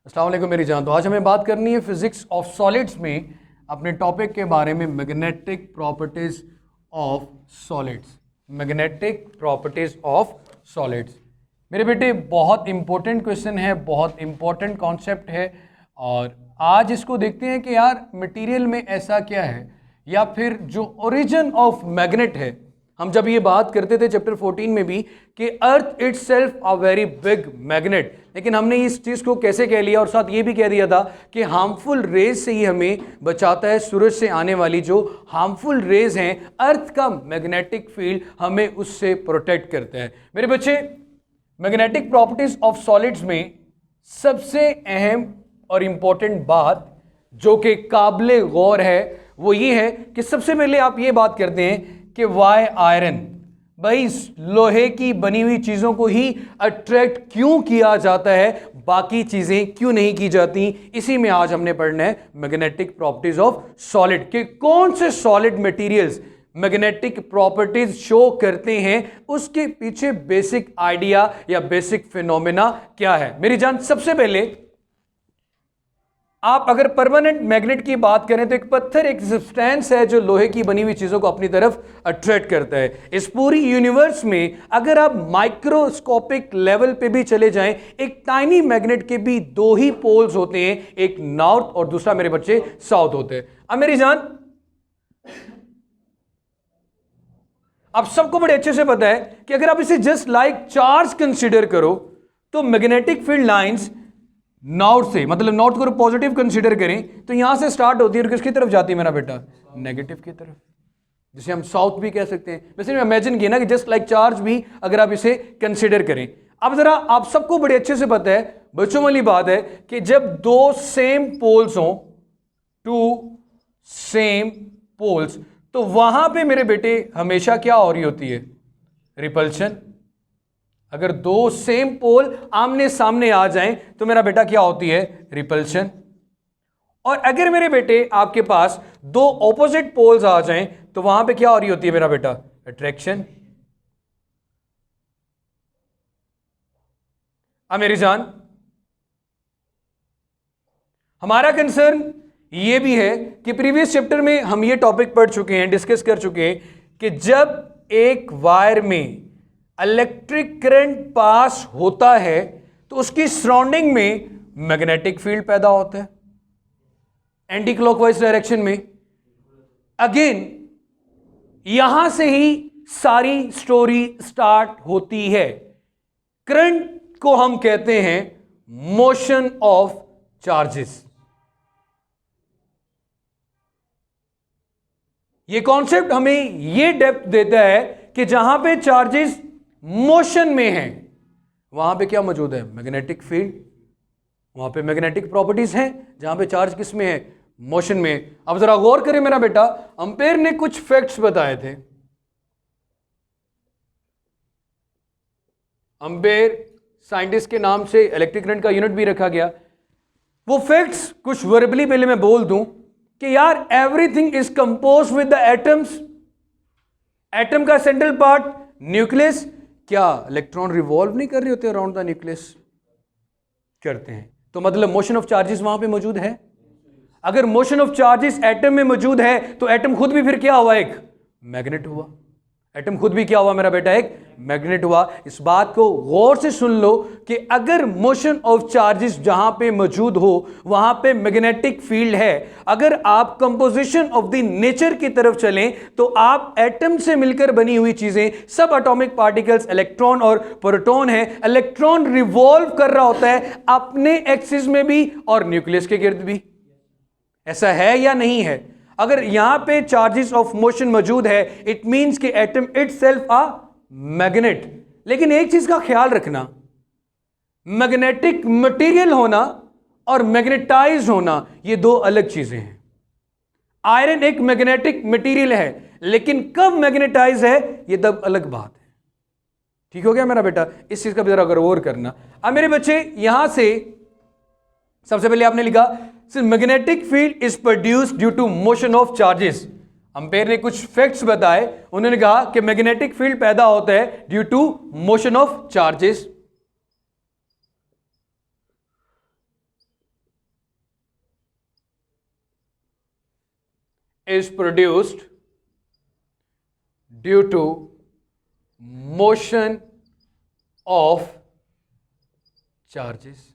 अस्सलाम वालेकुम मेरी जान। तो आज हमें बात करनी है फिजिक्स ऑफ सॉलिड्स में अपने टॉपिक के बारे में, magnetic properties of solids. Magnetic properties of solids मेरे बेटे बहुत इंपॉर्टेंट क्वेश्चन है, बहुत इंपॉर्टेंट कॉन्सेप्ट है। और आज इसको देखते हैं कि यार मटेरियल में ऐसा क्या है, या फिर जो ओरिजिन ऑफ मैग्नेट है। हम जब ये बात करते थे चैप्टर 14 में भी कि अर्थ itself a very big magnet, लेकिन हमने इस चीज़ को कैसे कह लिया और साथ ये भी कह दिया था कि हार्मफुल रेज से ही हमें बचाता है। सूरज से आने वाली जो हार्मफुल रेज हैं, अर्थ का मैग्नेटिक फील्ड हमें उससे प्रोटेक्ट करता है। मेरे बच्चे, मैग्नेटिक प्रॉपर्टीज ऑफ सॉलिड्स में सबसे अहम और इंपॉर्टेंट बात जो कि काबिले गौर है वो ये है कि सबसे पहले आप ये बात करते हैं कि वाई आयरन, भाई लोहे की बनी हुई चीजों को ही अट्रैक्ट क्यों किया जाता है, बाकी चीजें क्यों नहीं की जाती। इसी में आज हमने पढ़ना है मैग्नेटिक प्रॉपर्टीज ऑफ सॉलिड कि कौन से solid materials magnetic properties show करते हैं, उसके पीछे बेसिक आइडिया या बेसिक फिनोमेना क्या है। मेरी जान, सबसे पहले आप अगर परमानेंट मैग्नेट की बात करें तो एक पत्थर, एक सब्सटेंस है जो लोहे की बनी हुई चीजों को अपनी तरफ अट्रैक्ट करता है। इस पूरी यूनिवर्स में अगर आप माइक्रोस्कोपिक लेवल पे भी चले जाएं, एक टाइनी मैग्नेट के भी दो ही पोल्स होते हैं, एक नॉर्थ और दूसरा मेरे बच्चे साउथ होते हैं। अब मेरी जान, आप सबको बड़े अच्छे से पता है कि अगर आप इसे जस्ट लाइक चार्ज कंसीडर करो तो मैग्नेटिक फील्ड लाइंस नॉर्थ से, मतलब नॉर्थ को पॉजिटिव कंसीडर करें तो यहां से स्टार्ट होती है और किसकी तरफ जाती है मेरा बेटा? नेगेटिव की तरफ, जिसे हम साउथ भी कह सकते हैं। वैसे इमेजिन किया ना कि जस्ट लाइक चार्ज भी अगर आप इसे कंसीडर करें। अब जरा आप सबको बड़े अच्छे से पता है, बच्चों वाली बात है कि जब दो सेम पोल्स हों, टू सेम पोल्स, तो वहां पे मेरे बेटे हमेशा क्या हो रही होती है? रिपल्शन। अगर दो सेम पोल आमने सामने आ जाएं तो मेरा बेटा क्या होती है? रिपल्शन। और अगर मेरे बेटे आपके पास दो ऑपोजिट पोल्स आ जाएं तो वहां पे क्या हो रही होती है मेरा बेटा? अट्रैक्शन। अब मेरी जान, हमारा कंसर्न ये भी है कि प्रीवियस चैप्टर में हम ये टॉपिक पढ़ चुके हैं, डिस्कस कर चुके हैं कि जब एक वायर में इलेक्ट्रिक करंट पास होता है तो उसकी सराउंडिंग में मैग्नेटिक फील्ड पैदा होता है एंटी क्लॉकवाइज डायरेक्शन में। अगेन यहां से ही सारी स्टोरी स्टार्ट होती है। करंट को हम कहते हैं मोशन ऑफ चार्जेस। ये कॉन्सेप्ट हमें ये डेप्थ देता है कि जहां पे चार्जेस मोशन में है वहां पे क्या मौजूद है? Magnetic field. वहां पे मैग्नेटिक प्रॉपर्टीज हैं जहां पे चार्ज किस में है? मोशन में। अब जरा गौर करें मेरा बेटा, एम्पेयर ने कुछ फैक्ट्स बताए थे। एम्पेयर साइंटिस्ट के नाम से इलेक्ट्रिक करंट का यूनिट भी रखा गया। वो फैक्ट्स कुछ वर्बली पहले मैं बोल दूं कि यार everything is compose with the atoms. Atom का सेंट्रल पार्ट न्यूक्लियस, क्या इलेक्ट्रॉन रिवॉल्व नहीं कर रहे होते अराउंड द न्यूक्लियस? करते हैं। तो मतलब मोशन ऑफ चार्जेस वहां पे मौजूद है। अगर मोशन ऑफ चार्जेस एटम में मौजूद है तो एटम खुद भी फिर क्या हुआ? एक मैग्नेट हुआ। एटम खुद भी क्या हुआ मेरा बेटा? एक मैग्नेट हुआ। इस बात को गौर से सुन लो कि अगर मोशन ऑफ चार्जेस जहां पे मौजूद हो वहां पे मैग्नेटिक फील्ड है। अगर आप कंपोजिशन ऑफ द नेचर की तरफ चलें तो आप एटम से मिलकर बनी हुई चीजें, सब एटॉमिक पार्टिकल्स, इलेक्ट्रॉन और प्रोटॉन है। इलेक्ट्रॉन रिवॉल्व कर रहा होता है अपने एक्सिस में भी और न्यूक्लियस के गिर्द भी। ऐसा है या नहीं है? अगर यहां पे चार्जेस ऑफ मोशन मौजूद है, इट मींस कि एटम इटसेल्फ अ मैग्नेट। लेकिन एक चीज का ख्याल रखना, मैग्नेटिक मटेरियल होना और मैग्नेटाइज्ड होना ये दो अलग चीजें हैं। आयरन एक मैग्नेटिक मटेरियल है, लेकिन कब मैग्नेटाइज है ये तब अलग बात है। ठीक हो गया मेरा बेटा? इस चीज का भी जरा गौर करना। अब मेरे बच्चे, यहां से सबसे पहले आपने लिखा magnetic field is produced due to motion of charges. Ampere ने कुछ फैक्ट्स बताए। उन्होंने कहा कि मैग्नेटिक फील्ड पैदा होता है due to motion of charges. is produced due to motion of charges.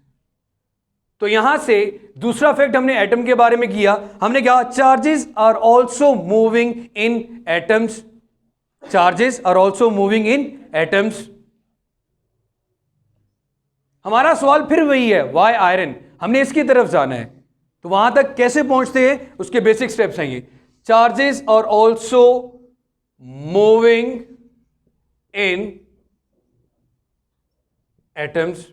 तो यहां से दूसरा फैक्ट हमने एटम के बारे में किया. हमने कहा charges are also moving in atoms. Charges are also moving in atoms. हमारा सवाल फिर वही है, वाई आयरन. हमने इसकी तरफ जाना है, तो वहां तक कैसे पहुंचते हैं उसके बेसिक स्टेप्स हैं ये. Charges are also moving in atoms.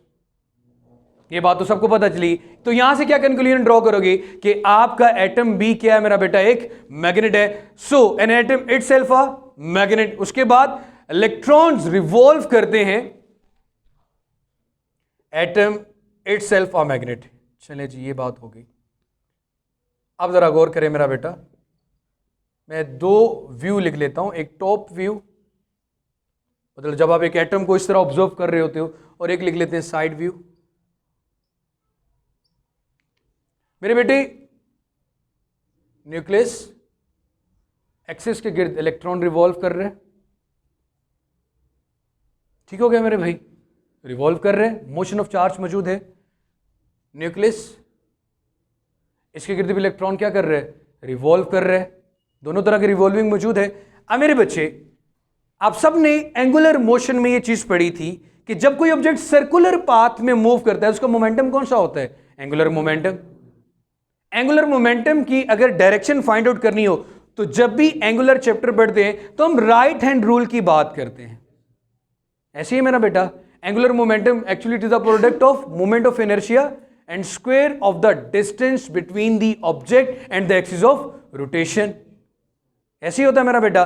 ये बात तो सबको पता चली. तो यहां से क्या कंक्लूजन ड्रॉ करोगे कि आपका एटम बी क्या है मेरा बेटा, एक मैग्नेट है. So an atom itself a magnet. उसके बाद इलेक्ट्रॉन्स रिवॉल्व करते हैं. Atom itself a magnet. चले जी, ये बात हो गई. अब जरा गौर करें मेरा बेटा, मैं दो व्यू लिख लेता हूं. एक टॉप व्यू, मतलब जब आप एक एटम को इस तरह ऑब्जर्व कर रहे होते हो, और एक लिख लेते हैं साइड व्यू. मेरे बेटे, न्यूक्लियस एक्सिस के गिर्द इलेक्ट्रॉन रिवॉल्व कर रहे हैं. ठीक हो गया मेरे भाई, रिवॉल्व कर रहे हैं, मोशन ऑफ चार्ज मौजूद है. न्यूक्लियस, इसके गिर्द भी इलेक्ट्रॉन क्या कर रहे हैं, रिवॉल्व कर रहे हैं. दोनों तरह की रिवॉल्विंग मौजूद है. अब मेरे बच्चे, आप सब ने एंगुलर मोशन में ये चीज पढ़ी थी कि जब कोई ऑब्जेक्ट सर्कुलर पाथ में मूव करता है उसका मोमेंटम कौन सा होता है, एंगुलर मोमेंटम. एंगुलर मोमेंटम की अगर डायरेक्शन फाइंड आउट करनी हो तो जब भी एंगुलर चैप्टर पढ़ते हैं तो हम राइट हैंड रूल की बात करते हैं. ऐसे ही मेरा बेटा, angular momentum actually it is the product of moment of inertia and square of the distance between the object and the axis of rotation. ऐसे ही होता है मेरा बेटा.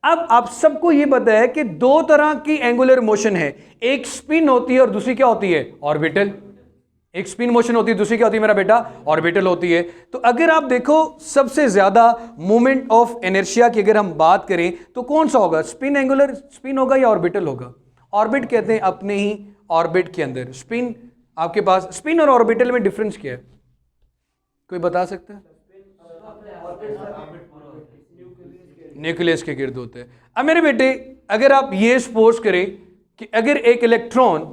अब आप सबको यह पता है कि दो तरह की एंगुलर मोशन है. एक स्पिन होती है और दूसरी क्या होती है, ऑर्बिटल. एक स्पिन मोशन होती है, दूसरी क्या होती है मेरा बेटा, ऑर्बिटल होती है. तो अगर आप देखो सबसे ज्यादा मोमेंट ऑफ इनर्शिया की अगर हम बात करें तो कौन सा होगा, स्पिन, एंगुलर स्पिन होगा या ऑर्बिटल होगा. ऑर्बिट कहते हैं अपने ही ऑर्बिट के अंदर. स्पिन आपके पास, स्पिन और ऑर्बिटल में डिफरेंस क्या है, कोई बता सकता है. न्यूक्लियस के गिर्द होते हैं. अब मेरे बेटे, अगर आप ये सपोज करें कि अगर एक इलेक्ट्रॉन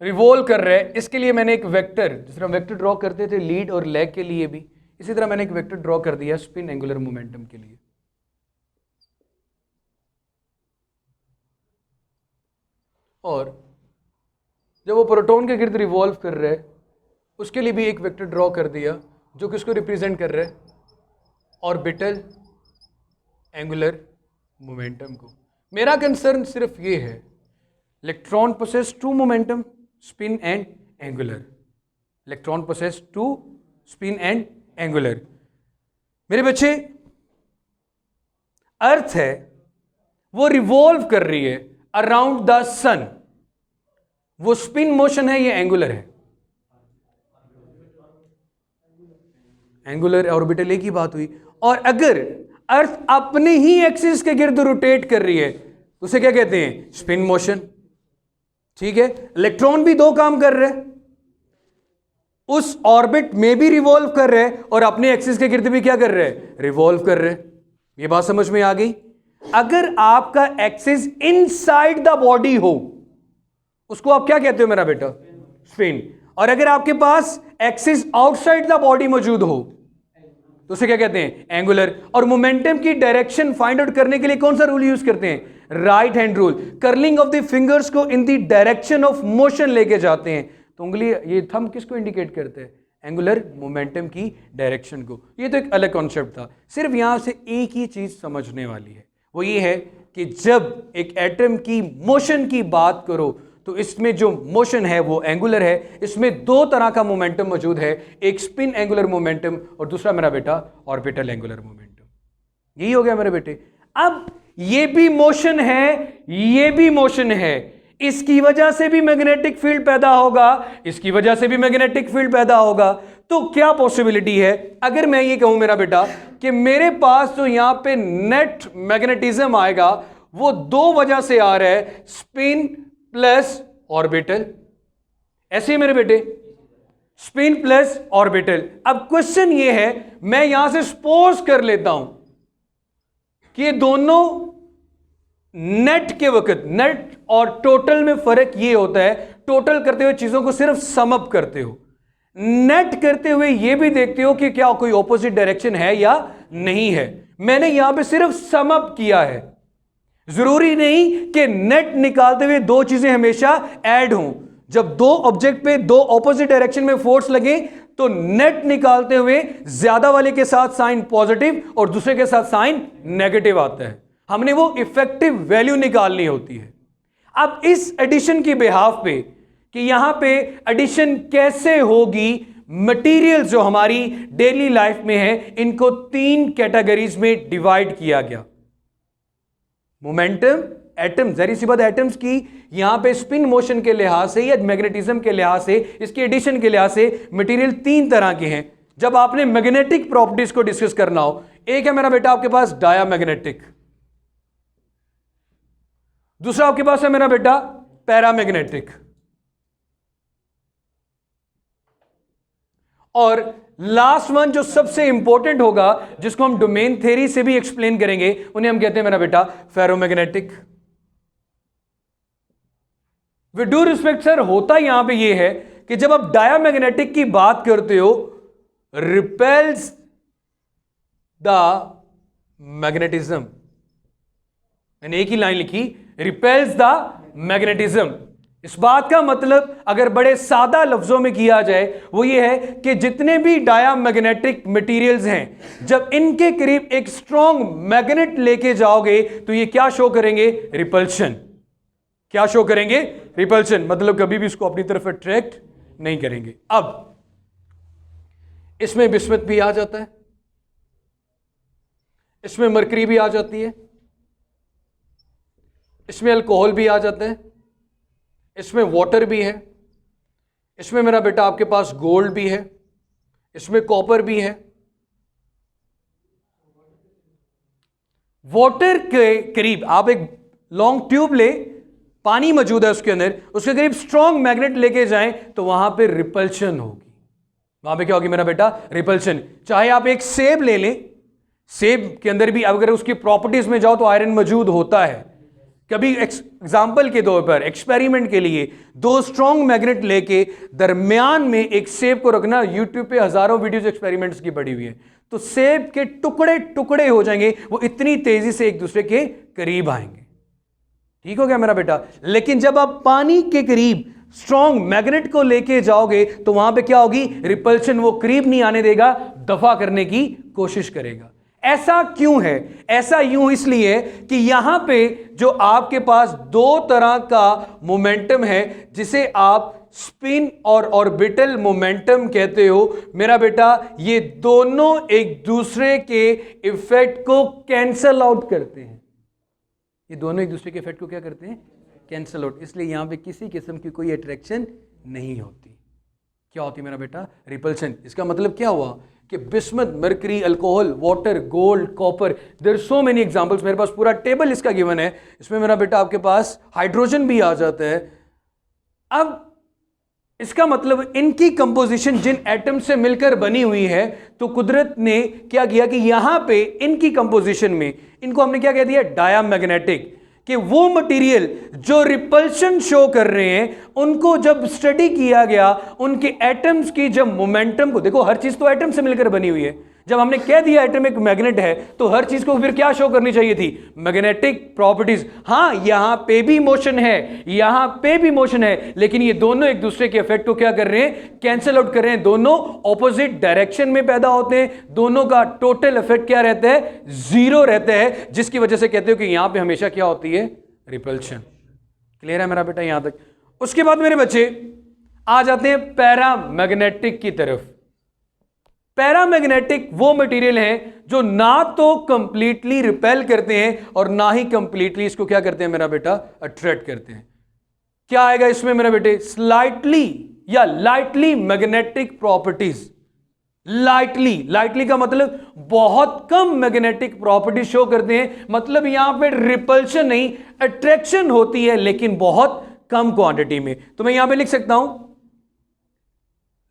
रिवॉल्व कर रहा है, इसके लिए मैंने एक वेक्टर, जिस तरह वेक्टर ड्रॉ करते थे लीड और लैग के लिए भी, इसी तरह मैंने एक वेक्टर ड्रॉ कर दिया स्पिन एंगुलर मोमेंटम के लिए. और जब वो प्रोटॉन के गिर्द रिवॉल्व कर रहा है उसके लिए भी एक वेक्टर ड्रॉ कर दिया जो किसको रिप्रेजेंट कर रहा है, ऑर्बिटल एंगुलर मोमेंटम को. मेरा कंसर्न सिर्फ ये है, electron possess two momentum, spin and angular. Electron possess two spin and angular. मेरे बच्चे, अर्थ है वो रिवॉल्व कर रही है अराउंड द सन. वो स्पिन मोशन है, ये एंगुलर है. एंगुलर ऑर्बिटल एक ही बात हुई. और अगर अर्थ अपने ही एक्सिस के गिर्द रोटेट कर रही है तो उसे क्या कहते हैं, स्पिन मोशन. ठीक है, इलेक्ट्रॉन भी दो काम कर रहे हैं, उस ऑर्बिट में भी रिवॉल्व कर रहे हैं और अपने एक्सिस के गिर्द भी क्या कर रहे हैं, रिवॉल्व कर रहे हैं. ये बात समझ में आ गई. अगर आपका एक्सिस इनसाइड द बॉडी हो उसको आप क्या कहते हो मेरा बेटा, स्पिन. और अगर आपके पास एक्सिस आउटसाइड द बॉडी मौजूद हो तो उसे क्या कहते हैं, एंगुलर. और मोमेंटम की डायरेक्शन फाइंड आउट करने के लिए कौन सा रूल यूज करते हैं, right hand rule. Curling of the fingers को in the direction of motion लेके जाते हैं. तो उंगली, ये थंब किसको इंडिकेट करते हैं, एंगुलर मोमेंटम की डायरेक्शन को. ये तो एक अलग कॉन्सेप्ट था. सिर्फ यहां से एक ही चीज समझने वाली है, वो ये है कि जब एक एटम की मोशन की बात करो तो इसमें जो मोशन है वो एंगुलर है. इसमें दो तरह का मोमेंटम मौजूद है, एक स्पिन एंगुलर मोमेंटम और दूसरा मेरा बेटा ऑर्बिटल एंगुलर मोमेंटम. यही हो गया मेरे बेटे. अब ये भी मोशन है, ये भी मोशन है. इसकी वजह से भी मैग्नेटिक फील्ड पैदा होगा, इसकी वजह से भी मैग्नेटिक फील्ड पैदा होगा. तो क्या पॉसिबिलिटी है, अगर मैं ये कहूं मेरा बेटा कि मेरे पास जो यहां पे नेट मैग्नेटिज्म आएगा वो दो वजह से आ रहा है, स्पिन प्लस ऑर्बिटल. ऐसे ही मेरे बेटे, स्पिन प्लस ऑर्बिटल। अब क्वेश्चन ये है, मैं यहां से सपोज कर लेता हूं कि ये दोनों नेट के वक्त, नेट और टोटल में फर्क ये होता है, टोटल करते हुए चीजों को सिर्फ सम अप करते हो, नेट करते हुए ये भी देखते हो कि क्या कोई ऑपोजिट डायरेक्शन है या नहीं है। मैंने यहां पे सिर्फ सम अप किया है, जरूरी नहीं कि नेट निकालते हुए दो चीजें हमेशा ऐड हों। जब दो ऑब्जेक्ट पे दो ऑपोजिट डायरेक्शन में फोर्स लगे तो नेट निकालते हुए ज्यादा वाले के साथ साइन पॉजिटिव और दूसरे के साथ साइन नेगेटिव आता है। हमने वो इफेक्टिव वैल्यू निकालनी होती है। अब इस एडिशन की बिहाफ पे कि यहां पे एडिशन कैसे होगी, मटेरियल जो हमारी डेली लाइफ में है इनको तीन कैटेगरीज में डिवाइड किया गया। मोमेंटम, एटम, जहरी सी बात एटम्स की यहां पे स्पिन मोशन के लिहाज से या मैग्नेटिज्म के लिहाज से, इसके एडिशन के लिहाज से मटेरियल तीन तरह के हैं। जब आपने मैग्नेटिक प्रॉपर्टीज को डिस्कस करना हो, एक है मेरा बेटा आपके पास डायामैग्नेटिक, दूसरा आपके पास है मेरा बेटा पैरामैग्नेटिक, और लास्ट वन जो सबसे इंपॉर्टेंट होगा, जिसको हम डोमेन थ्योरी से भी एक्सप्लेन करेंगे, उन्हें हम कहते हैं मेरा बेटा ferromagnetic. With due respect sir, होता यहां पे ये है कि जब आप डायामैग्नेटिक की बात करते हो, रिपेल्स द मैग्नेटिज्म, मैंने एक ही लाइन लिखी, रिपेल्स द मैग्नेटिज्म। इस बात का मतलब अगर बड़े सादा लफ्जों में किया जाए वो ये है कि जितने भी डायामैग्नेटिक मटेरियल्स हैं, जब इनके करीब एक स्ट्रॉन्ग मैग्नेट लेके जाओगे तो ये क्या शो करेंगे? रिपल्शन। क्या शो करेंगे? रिपल्शन। मतलब कभी भी इसको अपनी तरफ अट्रैक्ट नहीं करेंगे। अब इसमें बिस्मत भी आ जाता है, इसमें मरकरी भी आ जाती है, इसमें अल्कोहल भी आ जाता है, इसमें वाटर भी है, इसमें मेरा बेटा आपके पास गोल्ड भी है, इसमें कॉपर भी है। वाटर के करीब आप एक लॉन्ग ट्यूब ले, पानी मौजूद है उसके अंदर, उसके करीब स्ट्रॉन्ग मैग्नेट लेके जाएं तो वहां पे रिपल्शन होगी। वहां पे क्या होगी मेरा बेटा? रिपल्शन। चाहे आप एक सेब ले लें, सेब के अंदर भी अगर उसकी प्रॉपर्टीज में जाओ तो आयरन मौजूद होता है। कभी एग्जाम्पल के तौर पर एक्सपेरिमेंट के लिए दो स्ट्रॉन्ग मैग्नेट लेके दरमियान में एक सेब को रखना, यूट्यूब पे हजारों वीडियोस एक्सपेरिमेंट्स की पड़ी हुई है, तो सेब के टुकड़े टुकड़े हो जाएंगे, वो इतनी तेजी से एक दूसरे के करीब आएंगे। ठीक हो गया मेरा बेटा? लेकिन जब आप पानी के करीब स्ट्रॉन्ग मैग्नेट को लेके जाओगे तो वहां पे क्या होगी? रिपल्शन। वो करीब नहीं आने देगा, दफा करने की कोशिश करेगा। ऐसा क्यों है? ऐसा यूं इसलिए कि यहां पे जो आपके पास दो तरह का मोमेंटम है, जिसे आप स्पिन और ऑर्बिटल मोमेंटम कहते हो मेरा बेटा, ये दोनों एक दूसरे के इफेक्ट को कैंसल आउट करते हैं। ये दोनों एक दूसरे के इफेक्ट को क्या करते हैं? Cancel out. इसलिए यहां पे किसी किस्म की कोई अट्रैक्शन नहीं होती। क्या होती मेरा बेटा? रिपल्शन। इसका मतलब क्या हुआ कि bismuth, mercury, alcohol, water, gold, copper, there so many examples. मेरे पास पूरा टेबल इसका गिवन है। इसमें मेरा बेटा आपके पास हाइड्रोजन भी आ जाता है। अब इसका मतलब इनकी कंपोजिशन जिन एटम से मिलकर बनी हुई है, तो कुदरत ने क्या किया कि यहां पे इनकी कंपोजिशन में इनको हमने क्या कह दिया? डायामैग्नेटिक। कि वो मटेरियल जो रिपल्शन शो कर रहे हैं, उनको जब स्टडी किया गया, उनके एटम्स की जब मोमेंटम को देखो, हर चीज तो एटम से मिलकर बनी हुई है। जब हमने कह दिया एटम एक मैग्नेट है, तो हर चीज को फिर क्या शो करनी चाहिए थी? Magnetic properties. हां, यहां पे भी मोशन है, यहां पे भी मोशन है, लेकिन ये दोनों एक दूसरे के इफेक्ट को क्या कर रहे हैं? कैंसिल आउट कर रहे हैं। दोनों ऑपोजिट डायरेक्शन में पैदा होते हैं। दोनों का टोटल इफेक्ट क्या रहता है? जीरो रहता है, जिसकी वजह से कहते हो कि यहां पे हमेशा क्या होती है? रिपल्शन। क्लियर है मेरा बेटा यहां तक? उसके बाद मेरे बच्चे आ जाते हैं पैरामैग्नेटिक की तरफ। पैरामैग्नेटिक वो मटेरियल हैं जो ना तो कंप्लीटली रिपेल करते हैं और ना ही कंप्लीटली इसको क्या करते हैं मेरा बेटा? अट्रैक्ट करते हैं। क्या आएगा इसमें मेरा बेटे? स्लाइटली या लाइटली मैग्नेटिक प्रॉपर्टीज। लाइटली का मतलब बहुत कम मैग्नेटिक प्रॉपर्टी शो करते हैं। मतलब यहां पे रिपल्शन नहीं, अट्रैक्शन होती है, लेकिन बहुत कम क्वांटिटी में। तो मैं यहां पे लिख सकता हूं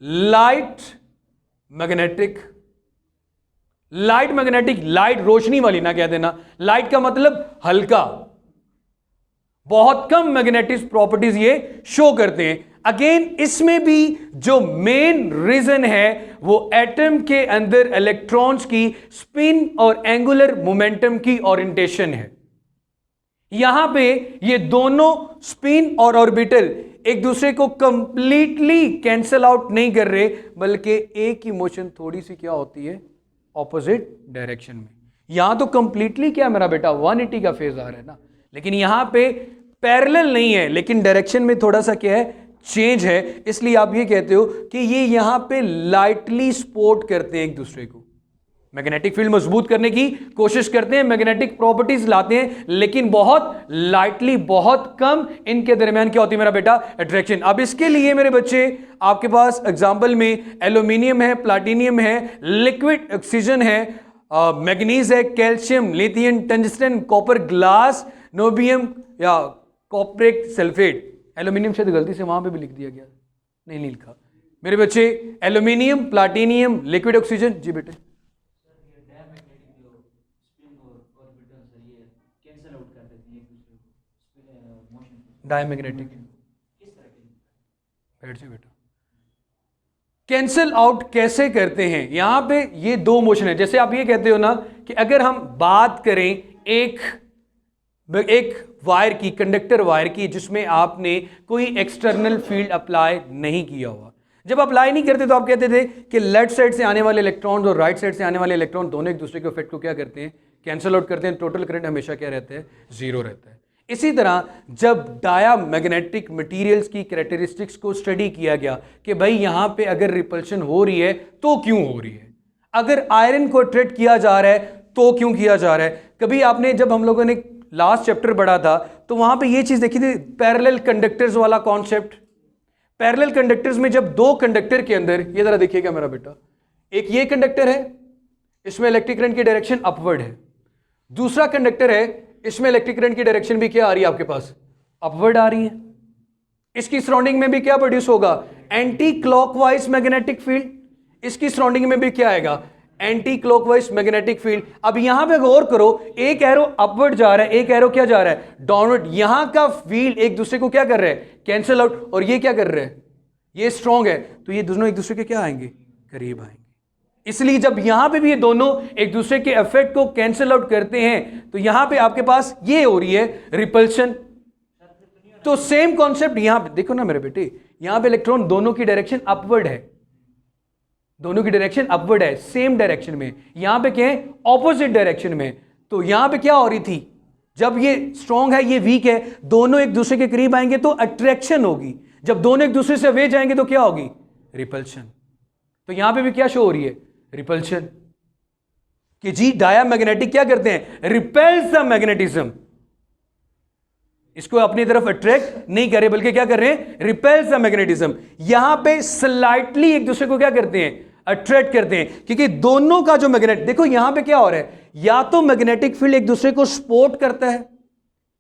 light magnetic, light magnetic, light रोशनी वाली ना कह देना, लाइट का मतलब हल्का, बहुत कम मैग्नेटिक प्रॉपर्टीज ये शो करते हैं। अगेन इसमें भी जो मेन रीजन है वो एटम के अंदर इलेक्ट्रॉन्स की स्पिन और एंगुलर मोमेंटम की ओरिएंटेशन है। यहां पे ये दोनों स्पिन और ऑर्बिटल एक दूसरे को कंप्लीटली कैंसल आउट नहीं कर रहे, बल्कि एक ही मोशन थोड़ी सी क्या होती है, ऑपोजिट डायरेक्शन में। यहां तो कंप्लीटली क्या मेरा बेटा 180 का फेज आ रहा है ना, लेकिन यहां पे पैरेलल नहीं है, लेकिन डायरेक्शन में थोड़ा सा क्या है, चेंज है। इसलिए आप ये कहते हो कि ये यहां पे लाइटली सपोर्ट करते हैं एक दूसरे को, मैग्नेटिक फील्ड मजबूत करने की कोशिश करते हैं, मैग्नेटिक प्रॉपर्टीज लाते हैं, लेकिन बहुत लाइटली, बहुत कम इनके दरमियान क्या होती है मेरा बेटा, अट्रैक्शन। अब इसके लिए मेरे बच्चे आपके पास एग्जांपल में एल्यूमिनियम है, प्लाटिनियम है, लिक्विड ऑक्सीजन है, मैग्नीज है, calcium, lithium, tungsten, copper, glass, niobium या कॉपरिक सल्फेट। एल्यूमिनियम शायद गलती से वहां पे भी लिख दिया गया, नहीं लिखा मेरे बच्चे। Aluminium, platinum, liquid oxygen. जी बेटे, डायमैग्नेटिक बैठ जाओ बेटा, कैंसल आउट कैसे करते हैं? यहां पे ये दो मोशन है। जैसे आप ये कहते हो ना कि अगर हम बात करें एक वायर की, कंडक्टर वायर की, जिसमें आपने कोई एक्सटर्नल फील्ड अप्लाई नहीं किया हुआ, जब अप्लाई नहीं करते तो आप कहते थे कि लेफ्ट साइड से आने वाले इलेक्ट्रॉन्स और राइट साइड से आने वाले इलेक्ट्रॉन दोनों एक दूसरे के इफेक्ट को क्या करते हैं, कैंसल आउट करते हैं। टोटल करंट हमेशा क्या रहता है, जीरो रहता है। इसी तरह जब डायामैग्नेटिक मटेरियल्स की कैरेक्टरिस्टिक्स को स्टडी किया गया कि भाई यहां पे अगर रिपल्शन हो रही है तो क्यों हो रही है, अगर आयरन को अट्रैक्ट किया जा रहा है तो क्यों किया जा रहा है। कभी आपने, जब हम लोगों ने लास्ट चैप्टर पढ़ा था तो वहां पे ये चीज देखी थी, पैरेलल कंडक्टर्स वाला कॉन्सेप्ट। पैरेलल कंडक्टर्स में जब दो कंडक्टर के अंदर, ये जरा देखिएगा मेरा बेटा, एक ये कंडक्टर है, इसमें इलेक्ट्रिक करंट की डायरेक्शन अपवर्ड है, दूसरा कंडक्टर है, इसमें इलेक्ट्रिक करंट की डायरेक्शन भी क्या आ रही है आपके पास, अपवर्ड आ रही है। इसकी सराउंडिंग में भी क्या प्रोड्यूस होगा, एंटी क्लॉकवाइज मैग्नेटिक फील्ड। इसकी सराउंडिंग में भी क्या आएगा, एंटी क्लॉकवाइज मैग्नेटिक फील्ड। अब यहां पे गौर करो, एक एरो अपवर्ड जा रहा है, एक एरो क्या जा रहा है, डाउनवर्ड। यहां का फील्ड एक दूसरे को क्या कर रहे हैं, कैंसिल आउट, और ये क्या कर रहे हैं, ये स्ट्रॉन्ग है, तो ये दोनों एक दूसरे के क्या आएंगे, करीब आएंगे। इसलिए जब यहां पे भी ये दोनों एक दूसरे के इफेक्ट को कैंसिल आउट करते हैं तो यहां पे आपके पास ये हो रही है रिपल्शन। तो सेम कॉन्सेप्ट यहां पे देखो ना मेरे बेटे, यहां पे इलेक्ट्रॉन दोनों की डायरेक्शन अपवर्ड है, दोनों की डायरेक्शन अपवर्ड है, सेम डायरेक्शन में। यहां पे क्या है, ऑपोजिट डायरेक्शन में। तो यहां पे क्या हो रही थी, जब ये स्ट्रॉन्ग है ये वीक है, दोनों एक दूसरे के करीब आएंगे तो अट्रैक्शन होगी, जब दोनों एक दूसरे से अवे जाएंगे तो क्या होगी, रिपल्शन। तो यहां पे भी क्या शो हो रही है, रिपल्शन। कि जी डायामैग्नेटिक क्या करते हैं, रिपेल्स द मैग्नेटिज्म, इसको अपनी तरफ अट्रैक्ट नहीं करे बल्कि क्या कर रहे हैं, रिपेल्स द मैग्नेटिज्म। यहां पे स्लाइटली एक दूसरे को क्या करते हैं, अट्रैक्ट करते हैं, क्योंकि दोनों का जो मैग्नेट, देखो यहां पे क्या हो रहा है, या तो मैग्नेटिक फील्ड एक दूसरे को सपोर्ट करता है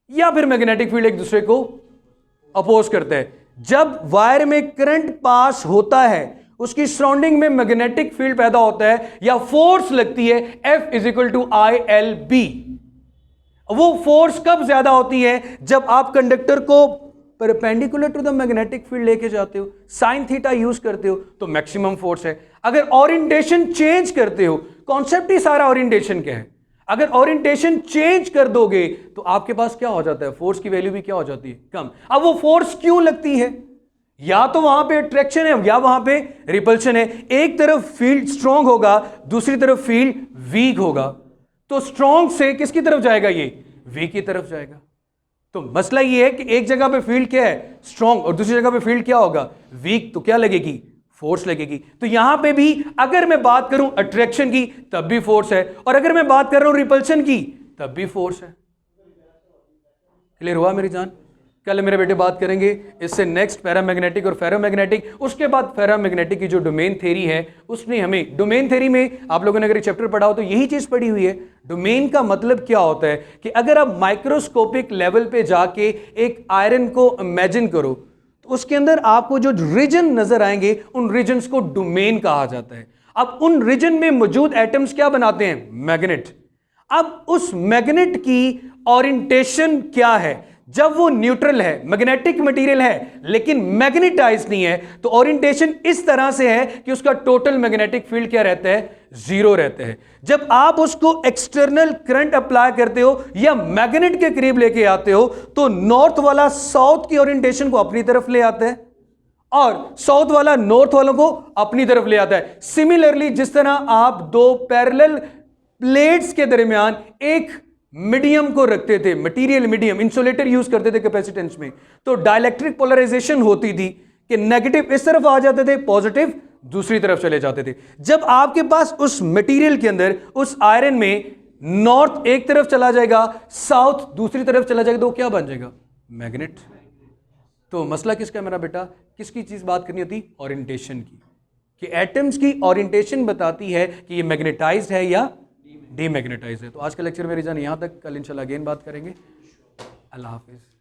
या फिर मैग्नेटिक फील्ड एक दूसरे को अपोज करता है। जब वायर में करंट पास होता है उसकी सराउंडिंग में मैग्नेटिक फील्ड पैदा होता है या फोर्स लगती है, F = ILB। वो फोर्स कब ज्यादा होती है, जब आप कंडक्टर को perpendicular to the magnetic field लेके जाते हो, साइन थीटा यूज करते हो तो मैक्सिमम फोर्स है। अगर ओरिएंटेशन चेंज करते हो, कॉन्सेप्ट ही सारा ओरिएंटेशन का है, अगर ओरिएंटेशन चेंज कर दोगे तो आपके पास क्या हो जाता है, फोर्स की वैल्यू भी क्या हो जाती है, कम। अब वो फोर्स क्यों लगती है, या तो वहां पे अट्रैक्शन है या वहां पे रिपल्शन है। एक तरफ फील्ड स्ट्रॉन्ग होगा, दूसरी तरफ फील्ड वीक होगा, तो स्ट्रॉन्ग से किसकी तरफ जाएगा, ये वीक की तरफ जाएगा। तो मसला ये है कि एक जगह पे फील्ड क्या है, स्ट्रॉन्ग, और दूसरी जगह पे फील्ड क्या होगा, वीक, तो क्या लगेगी, फोर्स लगेगी। तो यहां पे भी अगर मैं बात करूं अट्रैक्शन की तब भी फोर्स है, और अगर मैं बात कर रहा हूं रिपल्शन की तब भी फोर्स है। क्लियर हुआ मेरी जान? कल मेरे बेटे बात करेंगे इससे नेक्स्ट पैरामैग्नेटिक और फेरोमैग्नेटिक, उसके बाद फेरोमैग्नेटिक की जो डोमेन थ्योरी है उसने हमें, डोमेन थ्योरी में आप लोगों ने अगर चैप्टर पढ़ा हो तो यही चीज पढ़ी हुई है। डोमेन का मतलब क्या होता है कि अगर आप माइक्रोस्कोपिक लेवल पे जाके एक आयरन को इमेजिन करो तो उसके अंदर आपको जो रीजन नजर आएंगे उन रीजन्स को डोमेन कहा जाता है। अब उन रीजन में मौजूद एटम्स क्या बनाते हैं? मैग्नेट। अब उस मैग्नेट की ओरिएंटेशन क्या है? जब वो न्यूट्रल है, मैग्नेटिक मटेरियल है लेकिन मैग्नेटाइज नहीं है, तो ओरिएंटेशन इस तरह से है कि उसका टोटल मैग्नेटिक फील्ड क्या रहता है? जीरो रहता है। जब आप उसको एक्सटर्नल करंट अप्लाई करते हो या मैग्नेट के करीब लेके आते हो तो नॉर्थ वाला साउथ की ओरिएंटेशन को अपनी तरफ ले आता है और साउथ वाला नॉर्थ वालों को अपनी तरफ ले आता है। सिमिलरली जिस तरह आप दो पैरेलल प्लेट्स के दरमियान एक मीडियम को रखते थे, मटेरियल मीडियम, इंसुलेटर यूज करते थे कैपेसिटेंस में, तो डाइलेक्ट्रिक पोलराइजेशन होती थी कि नेगेटिव इस तरफ आ जाते थे, पॉजिटिव दूसरी तरफ चले जाते थे। जब आपके पास उस मटेरियल के अंदर, उस आयरन में नॉर्थ एक तरफ चला जाएगा, साउथ दूसरी तरफ चला जाएगा, तो क्या बन जाएगा? मैग्नेट। तो मसला किसका मेरा बेटा? किसकी चीज बात करनी होती? ओरिएंटेशन की, कि एटम्स की ओरिएंटेशन बताती है कि ये मैग्नेटाइज्ड है या डीमैग्नेटाइज्ड है। तो आज का लेक्चर मेरी जान यहां तक, कल इंशाल्लाह अगेन बात करेंगे। अल्लाह हाफिज।